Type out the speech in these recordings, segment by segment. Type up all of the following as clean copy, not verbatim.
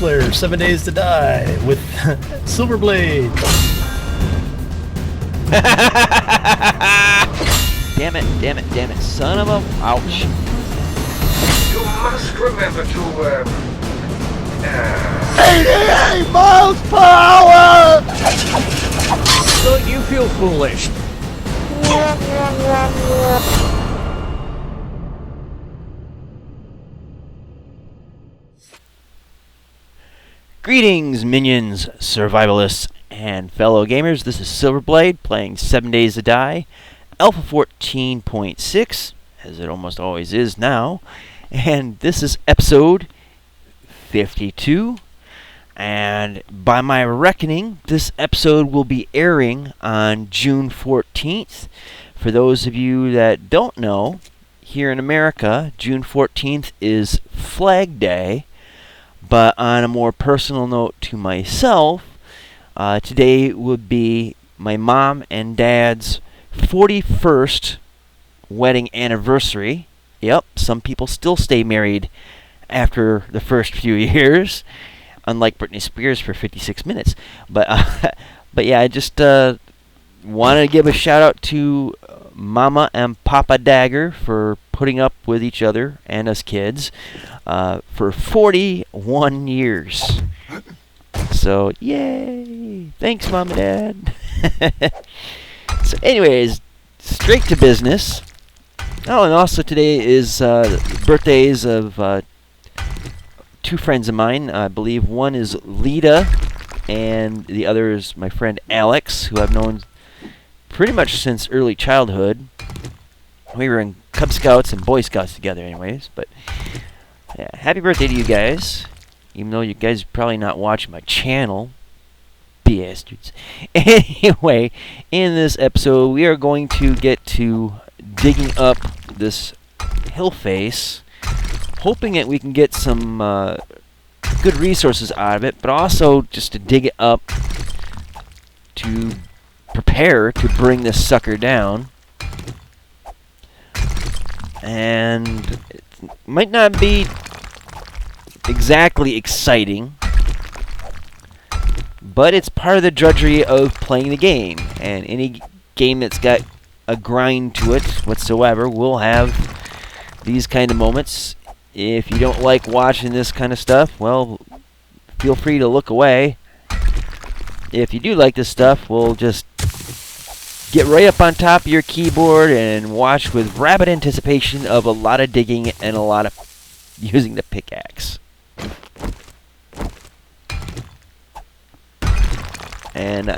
multiplayer 7 Days to Die with Silverblade. Damn it, son of a... Ouch. You must remember to, 88 miles per hour! Don't you feel foolish? Greetings, minions, survivalists, and fellow gamers. This is Silverblade playing 7 Days to Die, Alpha 14.6, as it almost always is now. And this is episode 52. And by my reckoning, this episode will be airing on June 14th. For those of you that don't know, here in America, June 14th is Flag Day. But on a more personal note to myself, today would be my mom and dad's 41st wedding anniversary. Yep, some people still stay married after the first few years, unlike Britney Spears for 56 minutes. But yeah, I just wanted to give a shout out to Mama and Papa Dagger for putting up with each other and us kids for 41 years. So, yay! Thanks, Mom and Dad. So, anyways, straight to business. Oh, and also today is birthdays of two friends of mine. I believe one is Lita, and the other is my friend Alex, who I've known pretty much since early childhood. We were in Cub Scouts and Boy Scouts together anyways, but yeah, happy birthday to you guys, even though you guys are probably not watching my channel, bastards. Anyway, in this episode, we are going to get to digging up this hill face, hoping that we can get some good resources out of it, but also just to dig it up to prepare to bring this sucker down. And it might not be exactly exciting, but it's part of the drudgery of playing the game. And any game that's got a grind to it whatsoever will have these kind of moments. If you don't like watching this kind of stuff, well, feel free to look away. If you do like this stuff, we'll just get right up on top of your keyboard and watch with rabid anticipation of a lot of digging and a lot of using the pickaxe. And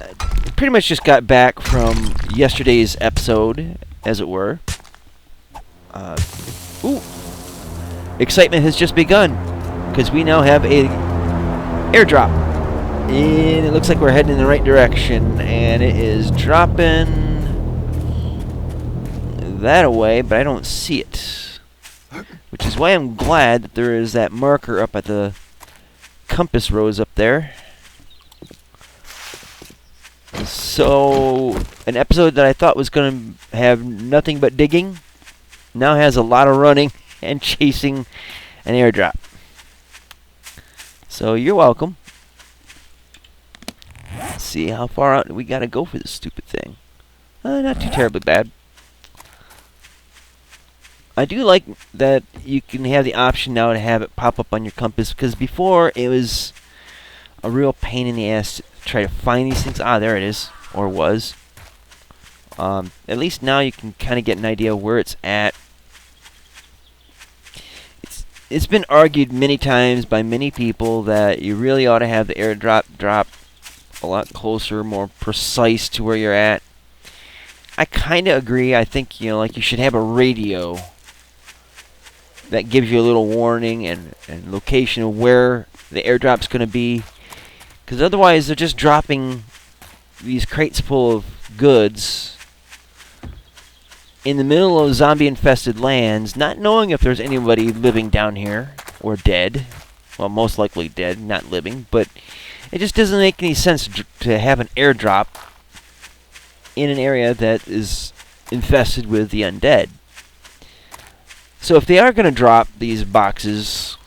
pretty much just got back from yesterday's episode, as it were. Excitement has just begun, because we now have a airdrop. And it looks like we're heading in the right direction, and it is dropping that away, but I don't see it. Which is why I'm glad that there is that marker up at the compass rose up there. So, an episode that I thought was going to have nothing but digging now has a lot of running and chasing an airdrop. So, you're welcome. Let's see how far out we gotta go for this stupid thing. Not too terribly bad. I do like that you can have the option now to have it pop up on your compass, because before it was a real pain in the ass to try to find these things. Ah, there it is. Or was. At least now you can kind of get an idea where it's at. It's been argued many times by many people that you really ought to have the airdrop drop a lot closer, more precise to where you're at. I kind of agree. I think, like you should have a radio that gives you a little warning and location of where the airdrop's going to be. Because otherwise they're just dropping these crates full of goods in the middle of zombie-infested lands, not knowing if there's anybody living down here or dead. Well, most likely dead, not living, but it just doesn't make any sense to have an airdrop in an area that is infested with the undead. So if they are going to drop these boxes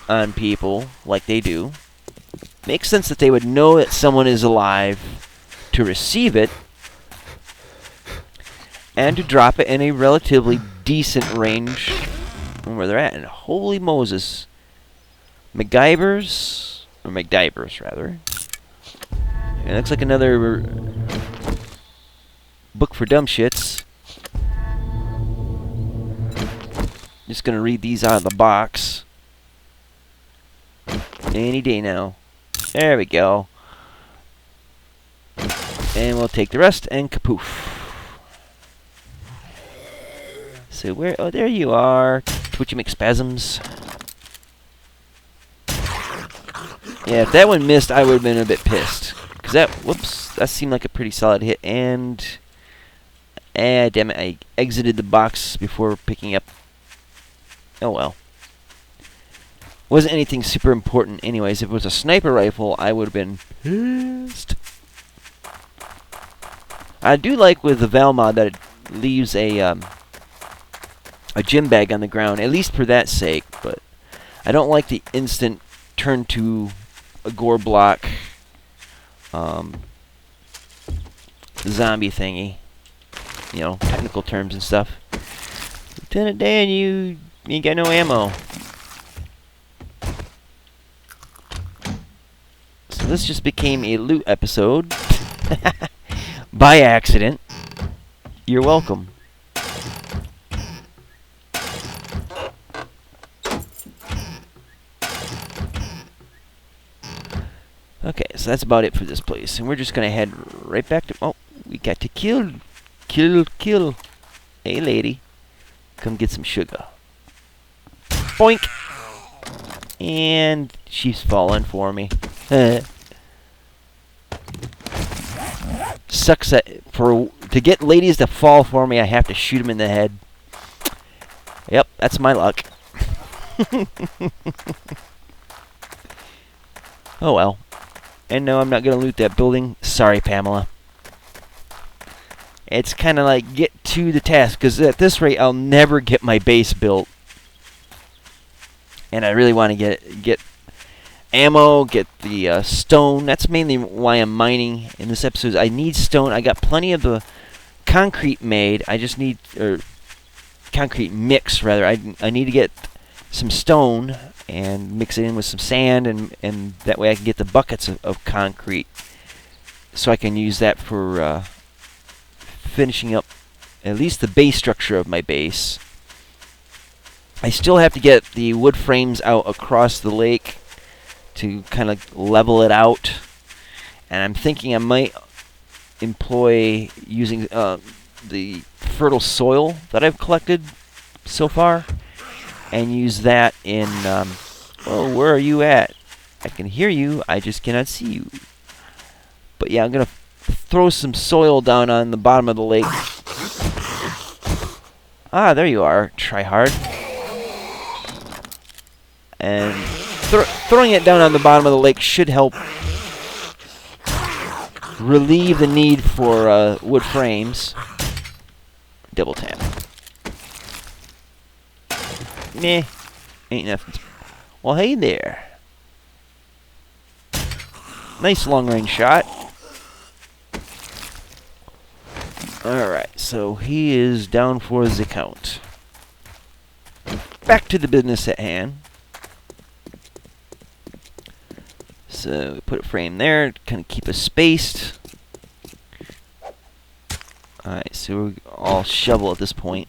on people, like they do, makes sense that they would know that someone is alive to receive it and to drop it in a relatively decent range from where they're at. And holy Moses, MacGyvers, or McDivers rather. It looks like another book for dumb shits. Just gonna read these out of the box. Any day now. There we go. And we'll take the rest and kapoof. So where? Oh, there you are. Twitchy McSpasms. Yeah, if that one missed, I would have been a bit pissed. Cause that seemed like a pretty solid hit. And damn it, I exited the box before picking up. Oh well. Wasn't anything super important anyways. If it was a sniper rifle, I would have been pissed. I do like with the Val mod that it leaves a gym bag on the ground, at least for that sake, but I don't like the instant turn to a gore block zombie thingy. You know, technical terms and stuff. Lieutenant Dan, you ain't got no ammo. So this just became a loot episode. By accident. You're welcome. Okay, so that's about it for this place. And we're just going to head right back to... Oh, we got to kill. Kill. Hey, lady. Come get some sugar. Boink. And she's falling for me. Sucks that to get ladies to fall for me, I have to shoot them in the head. Yep, that's my luck. Oh well. And no, I'm not going to loot that building. Sorry, Pamela. It's kind of like get to the task, because at this rate, I'll never get my base built. And I really want to get ammo, get the stone. That's mainly why I'm mining in this episode. I need stone. I got plenty of the concrete made. I just need, or concrete mix rather. I need to get some stone and mix it in with some sand, and that way I can get the buckets of concrete, so I can use that for finishing up at least the base structure of my base. I still have to get the wood frames out across the lake to kind of level it out, and I'm thinking I might employ using the fertile soil that I've collected so far, and use that in oh, where are you at? I can hear you, I just cannot see you. But yeah, I'm gonna throw some soil down on the bottom of the lake. Ah, there you are, try hard. And throwing it down on the bottom of the lake should help relieve the need for wood frames. Double tap. Meh. Ain't nothing. Well, hey there. Nice long-range shot. Alright, so he is down for the count. Back to the business at hand. So, we put a frame there, kind of keep us spaced. Alright, so we're all shovel at this point.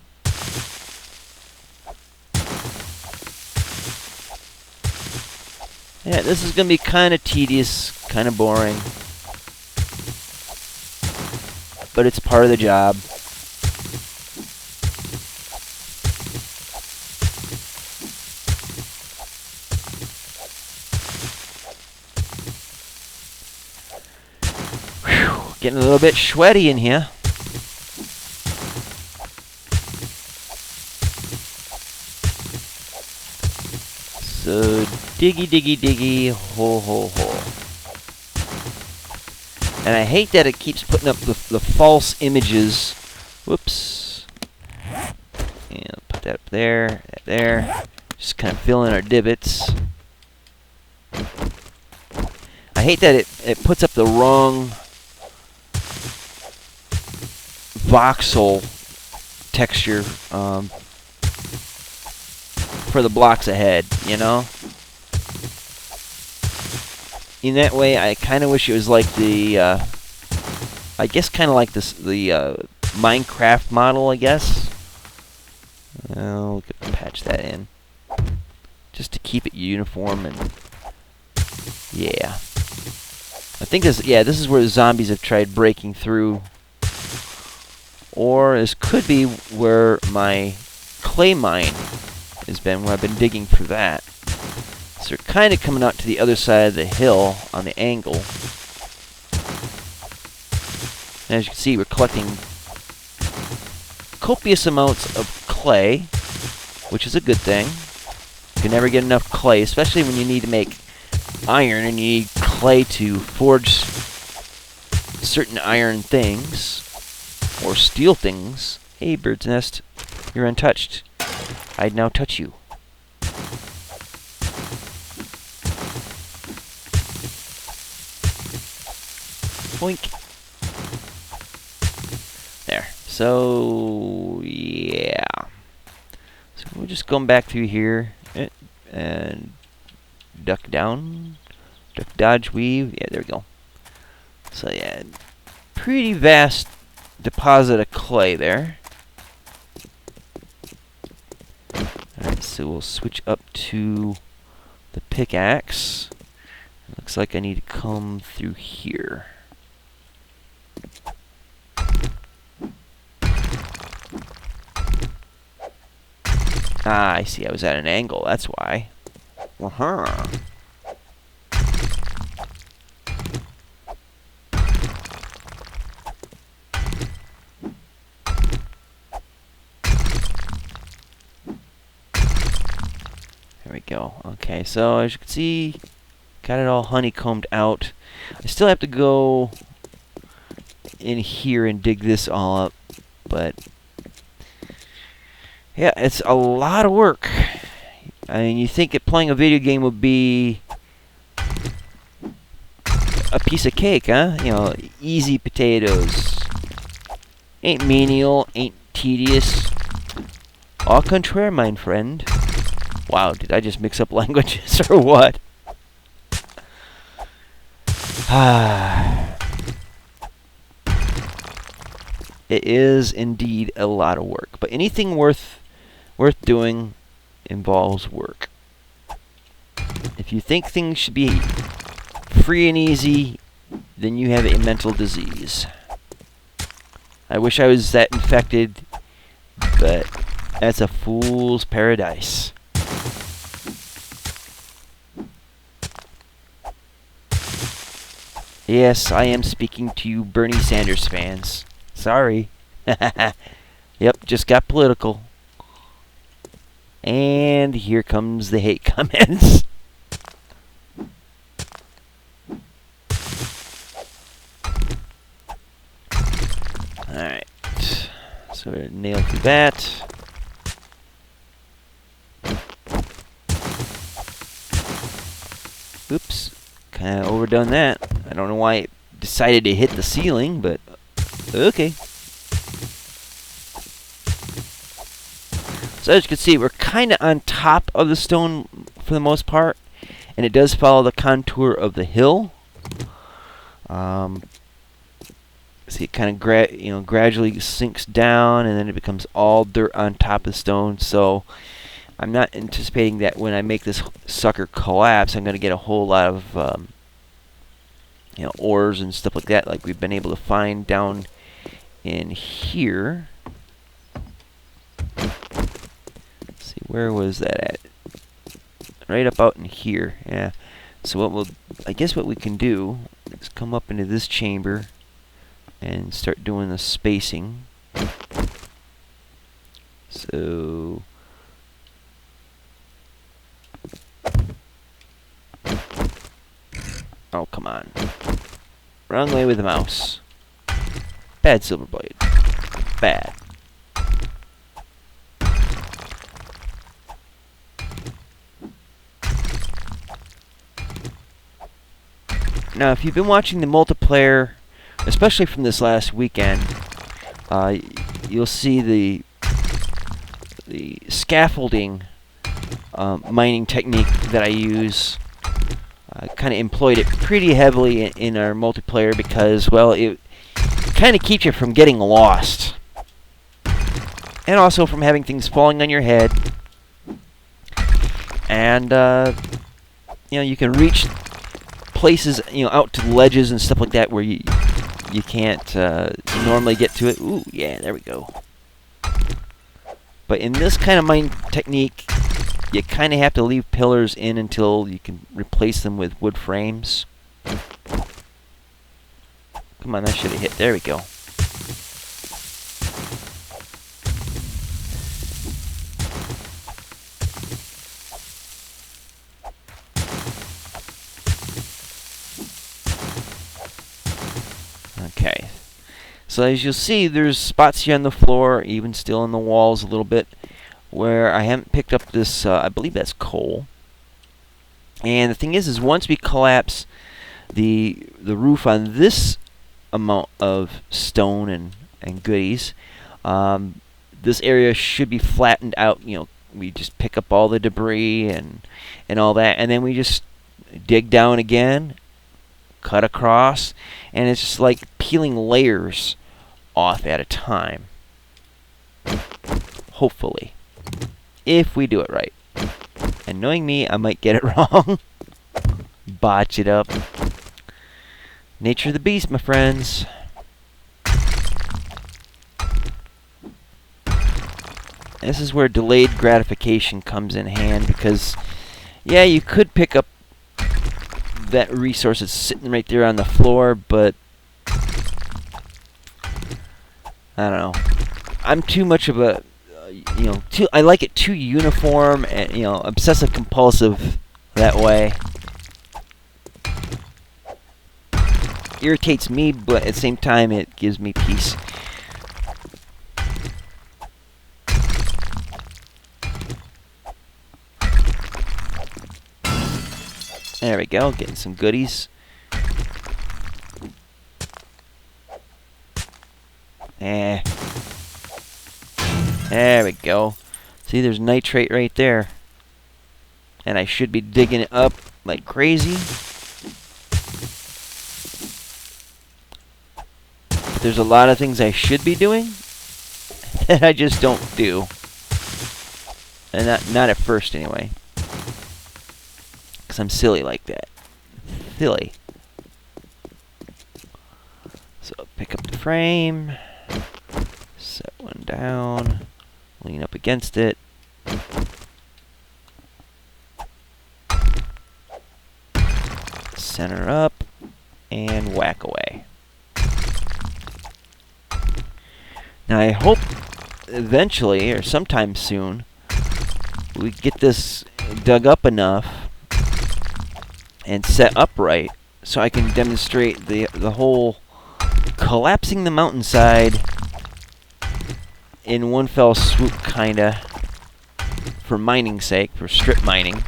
Yeah, this is going to be kind of tedious, kind of boring. But it's part of the job. Whew, getting a little bit sweaty in here. So, diggy, hole, hole, hole. And I hate that it keeps putting up the false images. Whoops. And put that up there, that there. Just kind of fill in our divots. I hate that it puts up the wrong voxel texture for the blocks ahead, you know? In that way, I kind of wish it was like the, I guess kind of like this, the Minecraft model, I guess. We could patch that in. Just to keep it uniform and, yeah. I think this is where the zombies have tried breaking through. Or this could be where my clay mine has been, where I've been digging for that. So they're kind of coming out to the other side of the hill on the angle. And as you can see, we're collecting copious amounts of clay, which is a good thing. You can never get enough clay, especially when you need to make iron and you need clay to forge certain iron things or steel things. Hey, bird's nest, you're untouched. I'd now touch you. Boink. There. So, yeah. So we're just going back through here and duck down, duck, dodge, weave. Yeah, there we go. So yeah, pretty vast deposit of clay there. Alright, so we'll switch up to the pickaxe. Looks like I need to come through here. Ah, I see. I was at an angle. That's why. Uh-huh. There we go. Okay, so as you can see, got it all honeycombed out. I still have to go in here and dig this all up, but yeah, it's a lot of work. I mean, you think that playing a video game would be a piece of cake, huh? You know, easy potatoes. Ain't menial, ain't tedious. Au contraire, mein friend. Wow, did I just mix up languages or what? It is indeed a lot of work, but anything worth doing involves work. If you think things should be free and easy, then you have a mental disease. I wish I was that infected, but that's a fool's paradise. Yes, I am speaking to you Bernie Sanders fans. Sorry. Yep, just got political. And here comes the hate comments. Alright. So we're gonna nail through that. Oops. Kinda overdone that. I don't know why it decided to hit the ceiling, but okay. So as you can see, we're kind of on top of the stone for the most part, and it does follow the contour of the hill. See, it kind of gradually sinks down, and then it becomes all dirt on top of the stone. So I'm not anticipating that when I make this sucker collapse, I'm going to get a whole lot of ores and stuff like that, like we've been able to find down in here. Let's see, where was that at? Right up out in here. Yeah. So I guess what we can do is come up into this chamber and start doing the spacing. So oh, come on. Wrong way with the mouse. Bad Silverblade. Bad. Now, if you've been watching the multiplayer, especially from this last weekend, you'll see the scaffolding mining technique that I use. I kind of employed it pretty heavily in our multiplayer because, well, it kind of keeps you from getting lost. And also from having things falling on your head. And, you can reach places, out to ledges and stuff like that where you can't normally get to it. Ooh, yeah, there we go. But in this kind of mine technique, you kind of have to leave pillars in until you can replace them with wood frames. Come on, that should have hit. There we go. Okay. So as you'll see, there's spots here on the floor, even still on the walls a little bit, where I haven't picked up this, I believe that's coal. And the thing is once we collapse the roof on this amount of stone and goodies, this area should be flattened out. We just pick up all the debris and all that, and then we just dig down again, cut across, and it's just like peeling layers off at a time. Hopefully. If we do it right. And knowing me, I might get it wrong. Botch it up. Nature of the beast, my friends. This is where delayed gratification comes in hand because, yeah, you could pick up that resource that's sitting right there on the floor, but I don't know. I'm too much of a, I like it too uniform and, obsessive compulsive that way. Irritates me, but at the same time, it gives me peace. There we go, getting some goodies. There we go. See, there's nitrate right there. And I should be digging it up like crazy. But there's a lot of things I should be doing that I just don't do. And not at first, anyway. Because I'm silly like that. Silly. So, pick up the frame. Set one down. Lean up against it. Center up. And whack away. Now, I hope eventually, or sometime soon, we get this dug up enough and set upright so I can demonstrate the whole collapsing the mountainside in one fell swoop, kinda, for mining's sake, for strip mining.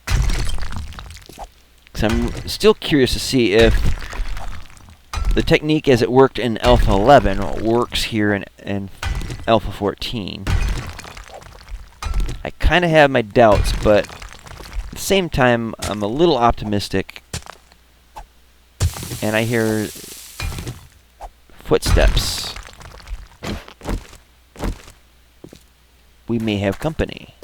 Because I'm still curious to see if the technique as it worked in Alpha 11 works here in Alpha 14. I kind of have my doubts, but at the same time, I'm a little optimistic. And I hear footsteps. We may have company.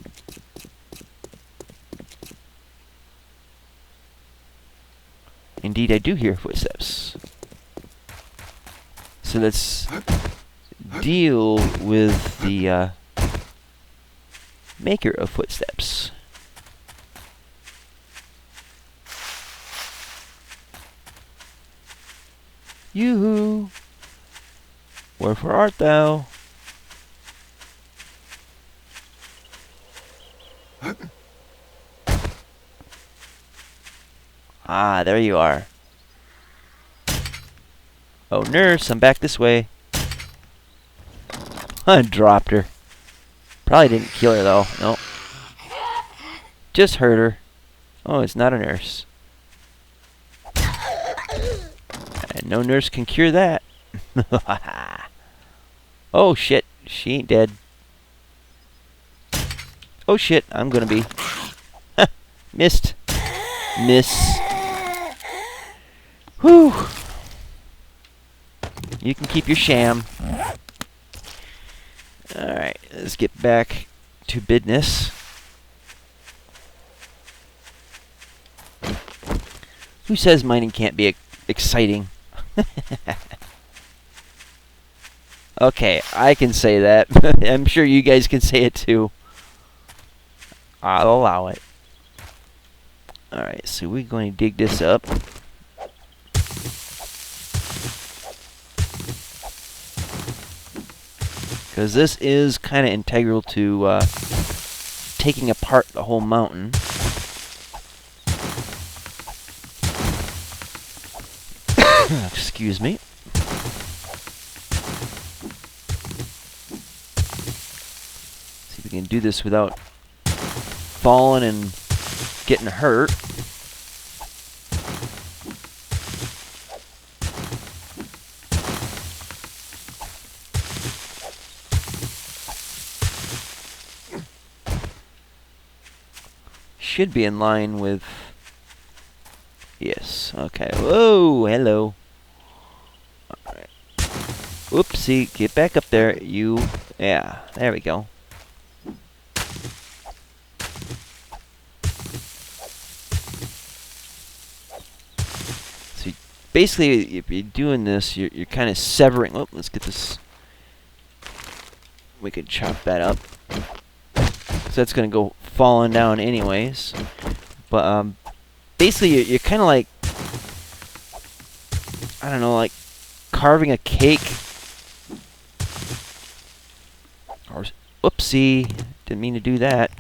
Indeed, I do hear footsteps. So let's deal with the maker of footsteps. Yoo-hoo! Wherefore art thou? Ah, there you are. Oh, nurse, I'm back this way. I dropped her. Probably didn't kill her, though. Nope. Just hurt her. Oh, it's not a nurse. And no nurse can cure that. Oh shit, she ain't dead. Oh shit, I'm gonna be. Missed. Miss. Whew. You can keep your sham. Alright, let's get back to business. Who says mining can't be exciting? Okay, I can say that. I'm sure you guys can say it too. I'll allow it. Alright, so we're going to dig this up. Because this is kind of integral to taking apart the whole mountain. Excuse me. See if we can do this without falling and getting hurt. Should be in line with... Yes, okay. Whoa, hello. Alright. Oopsie, get back up there, you. Yeah, there we go. So basically, if you're doing this, you're kind of severing... Oh, let's get this... We could chop that up. So that's going to go falling down anyways. But basically you're kind of like, I don't know, like carving a cake. Or, oopsie, didn't mean to do that.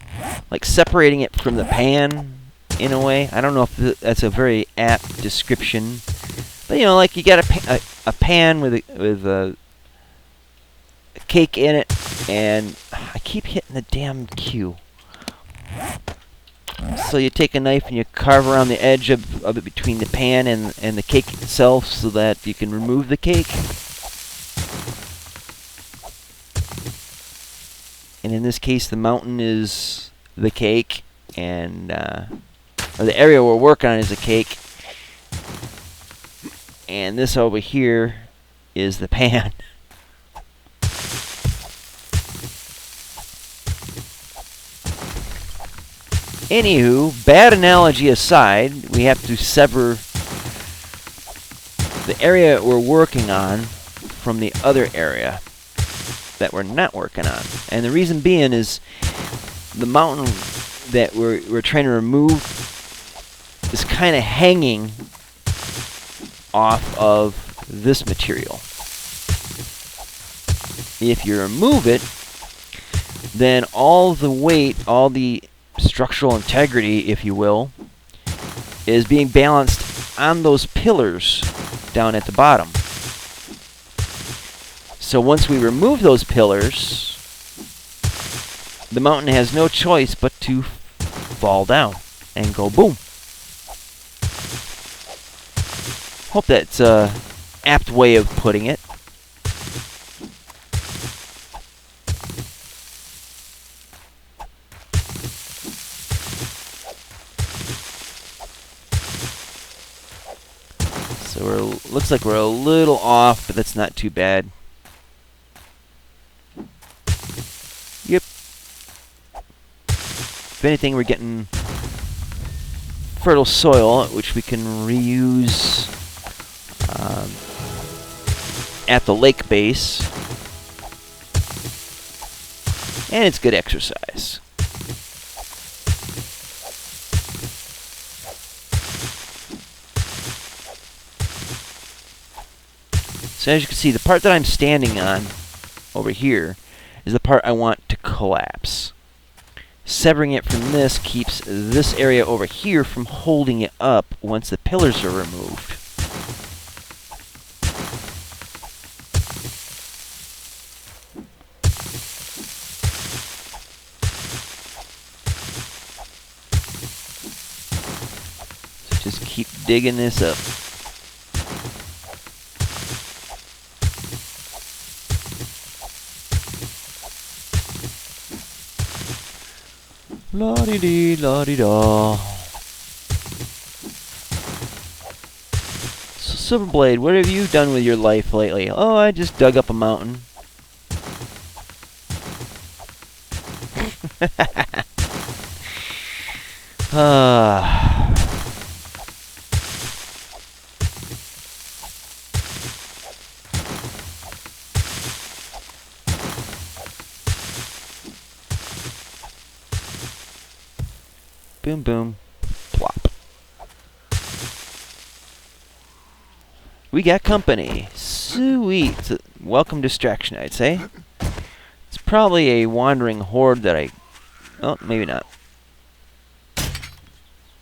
Like separating it from the pan in a way. I don't know if that's a very apt description. But you know, like you got a pan with a cake in it, and I keep hitting the damn cue. So you take a knife and you carve around the edge of it between the pan and the cake itself so that you can remove the cake. And in this case, the mountain is the cake, and or the area we're working on is the cake. And this over here is the pan. Anywho, bad analogy aside, we have to sever the area we're working on from the other area that we're not working on. And the reason being is the mountain that we're trying to remove is kind of hanging off of this material. If you remove it, then all the weight, all the structural integrity, if you will, is being balanced on those pillars down at the bottom. So once we remove those pillars, the mountain has no choice but to fall down and go boom. Hope that's an apt way of putting it. So looks like we're a little off, but that's not too bad. Yep. If anything, we're getting fertile soil, which we can reuse at the lake base. And it's good exercise. So as you can see, the part that I'm standing on over here is the part I want to collapse. Severing it from this keeps this area over here from holding it up once the pillars are removed. So just keep digging this up. La-di-dee, la-di-da. So, Silverblade, what have you done with your life lately? Oh, I just dug up a mountain. Boom, boom, plop. We got company. Sweet. It's a welcome distraction, I'd say. It's probably a wandering horde that I... Oh, maybe not.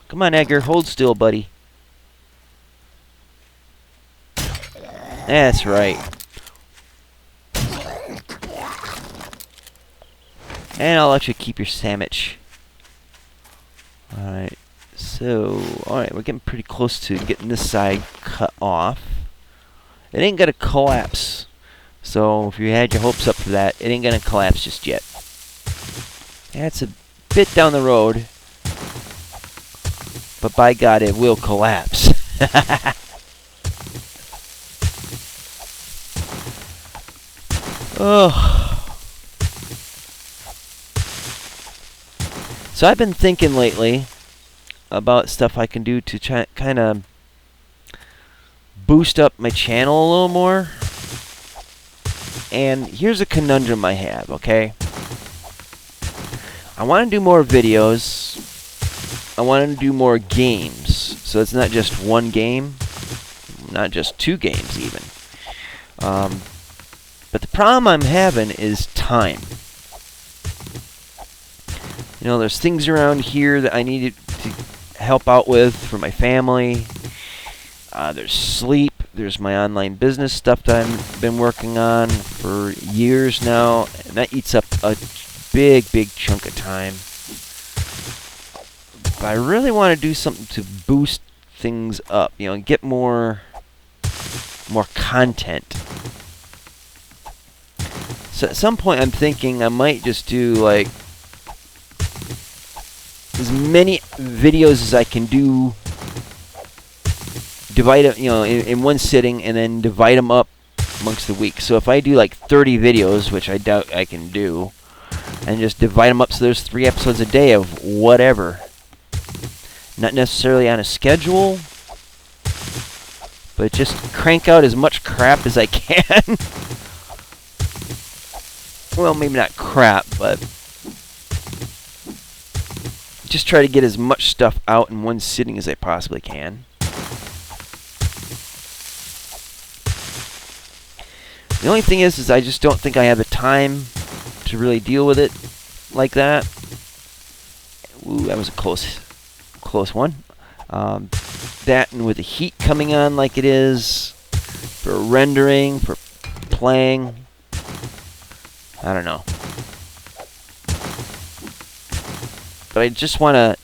Come on, Edgar. Hold still, buddy. That's right. And I'll let you keep your sandwich. Alright. So, alright, we're getting pretty close to getting this side cut off. It ain't gonna collapse. So, if you had your hopes up for that, it ain't gonna collapse just yet. That's a bit down the road. But by God, it will collapse. Oh. So I've been thinking lately about stuff I can do to kind of boost up my channel a little more. And here's a conundrum I have, okay? I want to do more videos. I want to do more games. So it's not just one game. Not just two games, even. But the problem I'm having is time. You know, there's things around here that I need to help out with for my family. There's sleep. There's my online business stuff that I've been working on for years now. And that eats up a big, big chunk of time. But I really want to do something to boost things up. You know, get more content. So at some point I'm thinking I might just do like as many videos as I can do, divide it, you know, in one sitting, and then divide them up amongst the week. So if I do like 30 videos, which I doubt I can do, and just divide them up so there's 3 episodes a day of whatever. Not necessarily on a schedule, but just crank out as much crap as I can. Well, maybe not crap, but just try to get as much stuff out in one sitting as I possibly can. The only thing is I just don't think I have the time to really deal with it like that. Ooh, that was a close one. That, and with the heat coming on like it is, for rendering, for playing, I don't know. But I just want to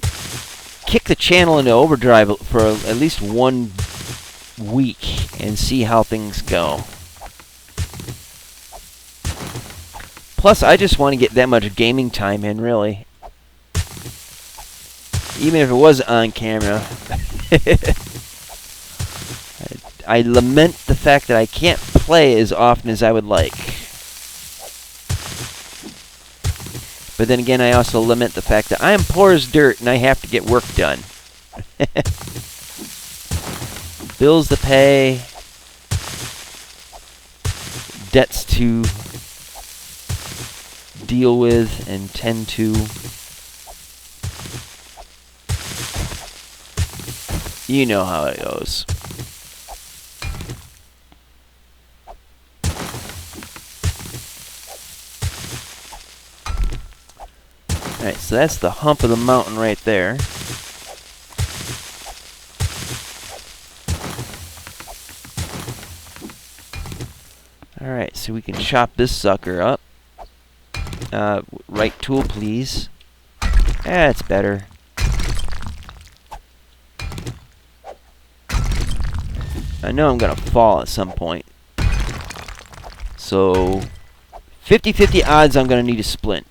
kick the channel into overdrive for at least 1 week and see how things go. Plus, I just want to get that much gaming time in, really. Even if it was on camera. I lament the fact that I can't play as often as I would like. But then again, I also lament the fact that I am poor as dirt and I have to get work done. Bills to pay. Debts to deal with and tend to. You know how it goes. Alright, so that's the hump of the mountain right there. Alright, so we can chop this sucker up. Right tool, please. That's better. I know I'm gonna fall at some point. So, 50-50 odds I'm gonna need a splint.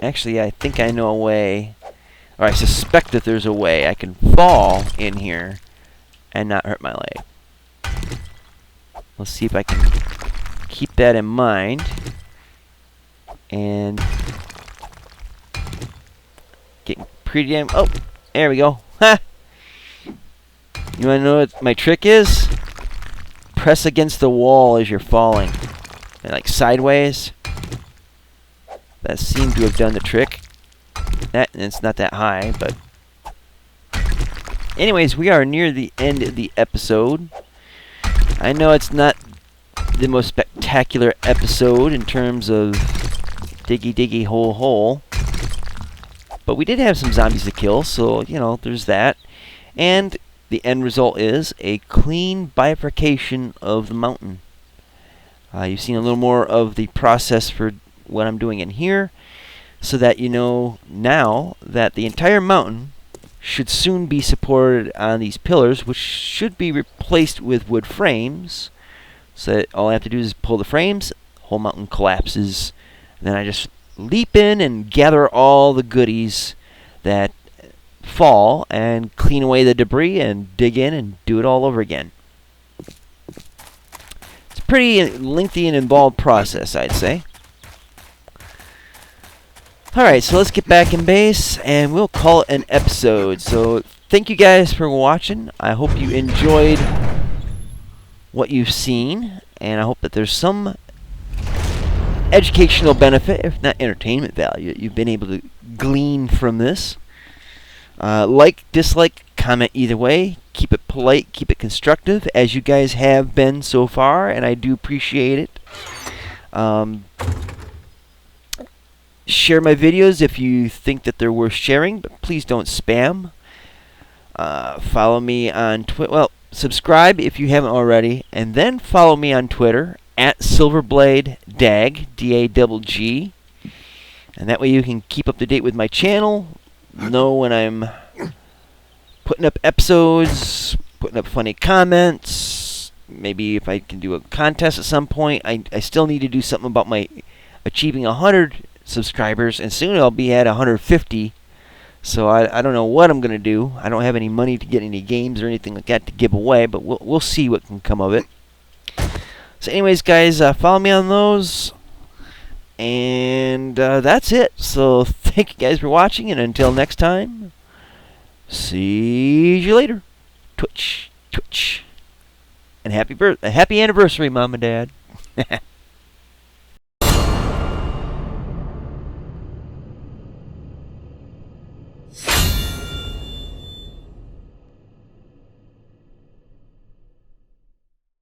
Actually, I think I know a way, or I suspect that there's a way I can fall in here and not hurt my leg. Let's see if I can keep that in mind. And getting pretty damn... Oh, there we go. Ha! You want to know what my trick is? Press against the wall as you're falling. And like sideways. That seemed to have done the trick. And it's not that high, but... Anyways, we are near the end of the episode. I know it's not the most spectacular episode in terms of diggy diggy hole hole. But we did have some zombies to kill, so, you know, there's that. And the end result is a clean bifurcation of the mountain. You've seen a little more of the process for what I'm doing in here, so that you know now that the entire mountain should soon be supported on these pillars, which should be replaced with wood frames. So that all I have to do is pull the frames, whole mountain collapses, and then I just leap in and gather all the goodies that fall and clean away the debris and dig in and do it all over again. It's a pretty lengthy and involved process, I'd say. Alright, so let's get back in base and we'll call it an episode. So thank you guys for watching. I hope you enjoyed what you've seen, and I hope that there's some educational benefit, if not entertainment value, that you've been able to glean from this. Like, dislike, comment either way. Keep it polite, keep it constructive, as you guys have been so far, and I do appreciate it. Share my videos if you think that they're worth sharing, but please don't spam. Follow me on Twitter. Well, subscribe if you haven't already, and then follow me on Twitter at SilverbladeDag, D-A-G-G. And that way you can keep up to date with my channel, know when I'm putting up episodes, putting up funny comments, maybe if I can do a contest at some point. I still need to do something about my achieving 100 subscribers, and soon I'll be at 150. So I don't know what I'm going to do. I don't have any money to get any games or anything like that to give away, but we'll see what can come of it. So anyways, guys, follow me on those. And that's it. So thank you guys for watching, and until next time, see you later. Twitch, Twitch. And happy anniversary, Mom and Dad.